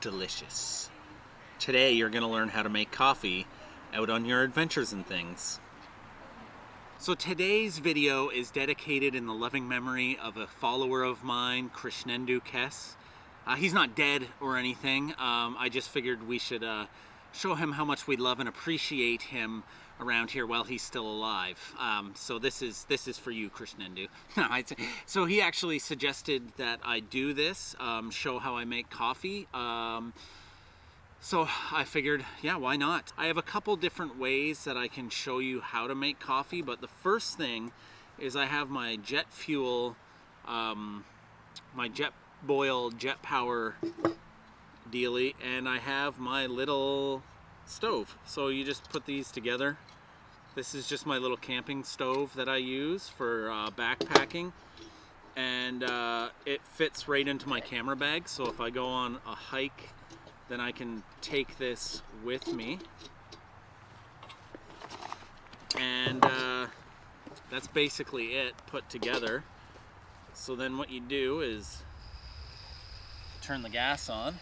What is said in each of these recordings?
delicious. Today you're going to learn how to make coffee out on your adventures and things. So today's video is dedicated in the loving memory of a follower of mine, Krishnendu Kess. He's not dead or anything. I just figured we should show him how much we love and appreciate him around here while he's still alive. So this is for you, Krishnendu. So he actually suggested that I do this, show how I make coffee. So I figured, yeah, why not? I have a couple different ways that I can show you how to make coffee, but the first thing is I have my jet fuel, my jet boil, jet power dealie, and I have my little stove. So you just put these together. This is just my little camping stove that I use for backpacking, and it fits right into my camera bag. So if I go on a hike, then I can take this with me. And that's basically it put together. So then what you do is turn the gas on.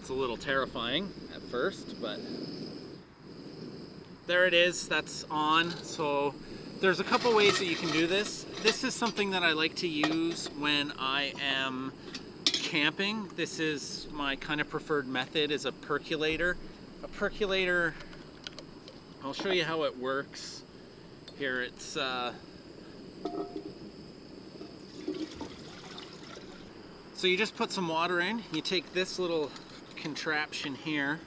It's a little terrifying at first, but there it is, that's on. So there's a couple ways that you can do this. This is something that I like to use when I am camping. This is my kind of preferred method, is a percolator. A percolator, I'll show you how it works. Here it's so you just put some water in, you take this little contraption here,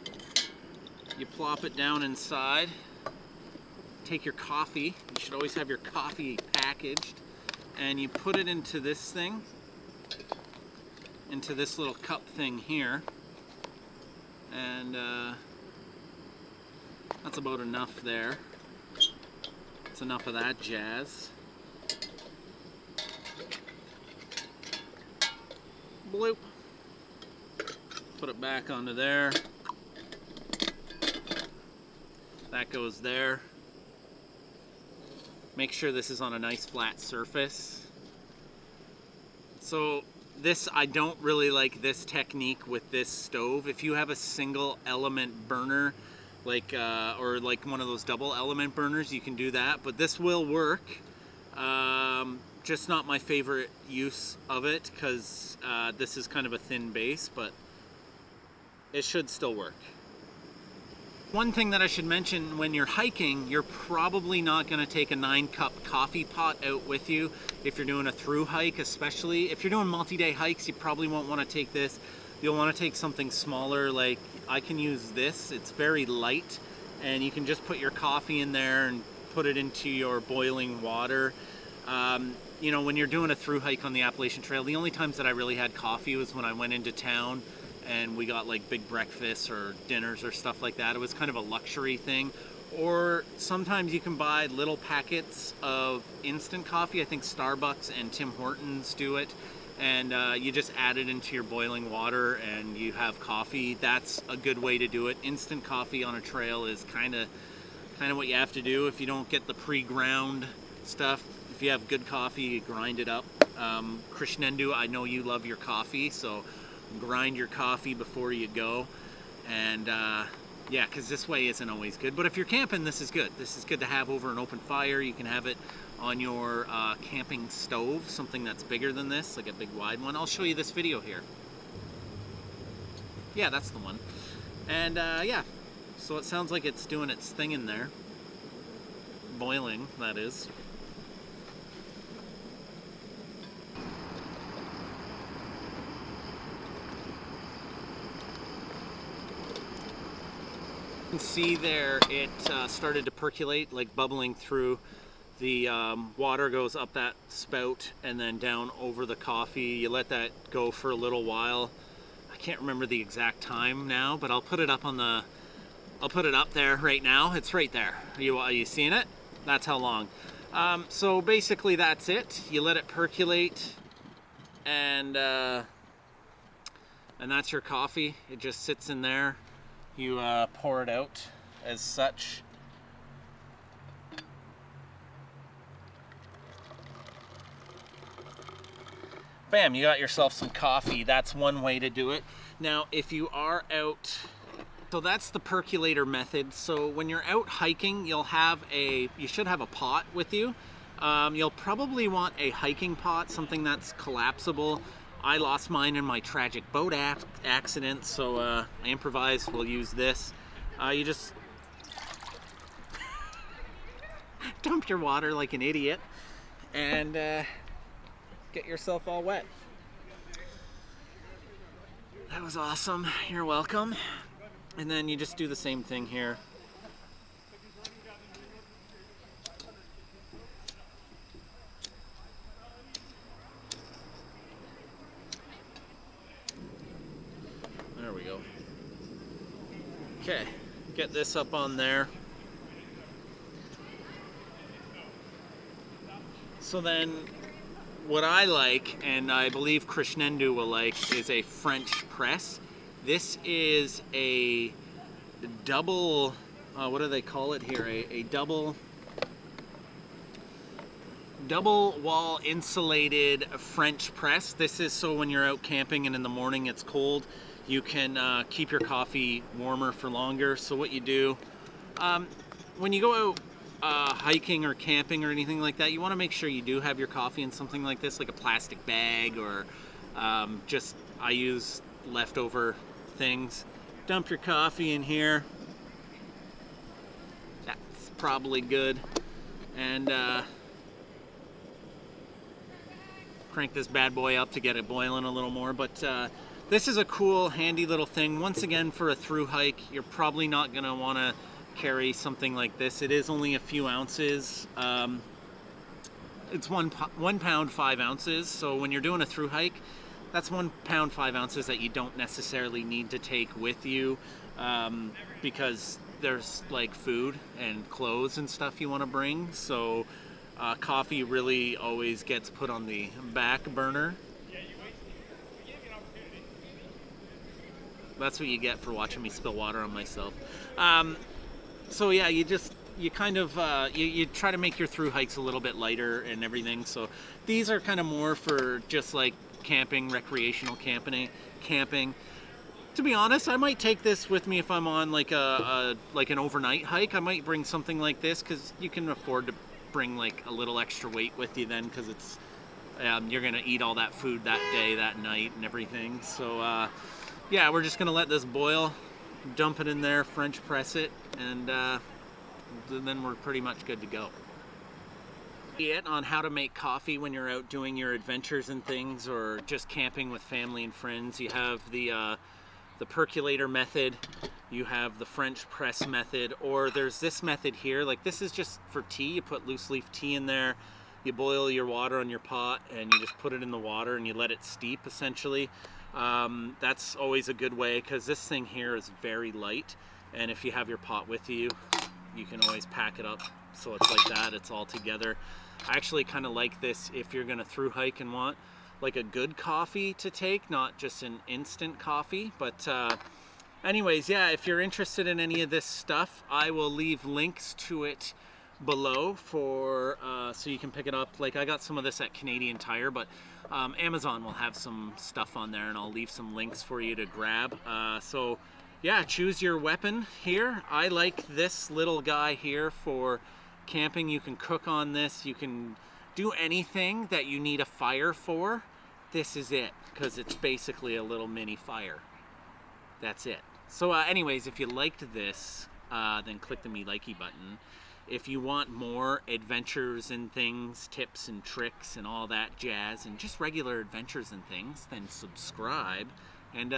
you plop it down inside, take your coffee, you should always have your coffee packaged, and you put it into this thing, into this little cup thing here, and that's about enough there. That's enough of that jazz. Bloop. Put it back onto there. That goes there. Make sure this is on a nice flat surface. So this, I don't really like this technique with this stove. If you have a single element burner, like or like one of those double element burners, you can do that, but this will work. Just not my favorite use of it, because this is kind of a thin base, but it should still work. One thing that I should mention, when you're hiking, you're probably not going to take a 9-cup coffee pot out with you if you're doing a through hike, especially. If you're doing multi-day hikes, you probably won't want to take this. You'll want to take something smaller, like I can use this. It's very light, and you can just put your coffee in there and put it into your boiling water. You know, when you're doing a through hike on the Appalachian Trail, the only times that I really had coffee was when I went into town and we got like big breakfasts or dinners or stuff like that. It was kind of a luxury thing. Or sometimes you can buy little packets of instant coffee. I think Starbucks and Tim Hortons do it. And you just add it into your boiling water and you have coffee. That's a good way to do it. Instant coffee on a trail is kind of what you have to do if you don't get the pre-ground stuff. If you have good coffee, you grind it up. Krishnendu, I know you love your coffee, so grind your coffee before you go. And yeah, because this way isn't always good. But if you're camping, this is good. This is good to have over an open fire. You can have it on your camping stove, something that's bigger than this, like a big wide one. I'll show you this video here. Yeah, that's the one. And yeah, so it sounds like it's doing its thing in there. Boiling, that is. You can see there it started to percolate, like bubbling through. The water goes up that spout and then down over the coffee. You let that go for a little while. I can't remember the exact time now, but I'll put it up on the, I'll put it up there right now. It's right there. Are you seeing it? That's how long. So basically that's it. You let it percolate, and that's your coffee. It just sits in there. You pour it out as such. bam, you got yourself some coffee. That's one way to do it. Now, if you are out, so that's the percolator method. So when you're out hiking, you should have a pot with you. You'll probably want a hiking pot, something that's collapsible. I lost mine in my tragic boat accident, so I improvised. We'll use this. You just dump your water like an idiot and get yourself all wet. That was awesome. You're welcome. And then you just do the same thing here. There we go. Okay, get this up on there. So then what I like, and I believe Krishnendu will like, is a French press. This is a double, what do they call it here? A double wall insulated French press. This is so when you're out camping and in the morning it's cold, you can keep your coffee warmer for longer. So what you do, when you go out hiking or camping or anything like that, you want to make sure you do have your coffee in something like this, like a plastic bag, or I use leftover things. Dump your coffee in here. That's probably good. And crank this bad boy up to get it boiling a little more. But this is a cool, handy little thing. Once again, for a through hike, you're probably not going to want to carry something like this. It is only a few ounces. It's 1 pound 5 ounces. So when you're doing a through hike, that's 1 pound 5 ounces that you don't necessarily need to take with you, because there's like food and clothes and stuff you want to bring. So coffee really always gets put on the back burner. That's what you get for watching me spill water on myself. So yeah, you try to make your through hikes a little bit lighter and everything. So these are kind of more for just like camping, recreational camping. To be honest, I might take this with me if I'm on like an overnight hike. I might bring something like this because you can afford to bring like a little extra weight with you then, because it's you're gonna eat all that food that day, that night, and everything. So yeah, we're just gonna let this boil, dump it in there, French press it, and then we're pretty much good to go. On how to make coffee when you're out doing your adventures and things, or just camping with family and friends. You have the percolator method, you have the French press method, or there's this method here. Like, this is just for tea. You put loose leaf tea in there, you boil your water on your pot, and you just put it in the water and you let it steep essentially. That's always a good way, because this thing here is very light, and if you have your pot with you, you can always pack it up so it's like that, it's all together. I actually kind of like this if you're gonna through hike and want like a good coffee to take, not just an instant coffee. But anyways, yeah, if you're interested in any of this stuff, I will leave links to it below for so you can pick it up. Like, I got some of this at Canadian Tire, but Amazon will have some stuff on there, and I'll leave some links for you to grab. So yeah, choose your weapon here. I like this little guy here for camping. You can cook on this, you can do anything that you need a fire for. This is it, because it's basically a little mini fire. That's it. So anyways, if you liked this, then click the me likey button. If you want more adventures and things, tips and tricks and all that jazz, and just regular adventures and things, then subscribe. And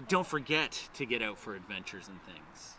don't forget to get out for adventures and things.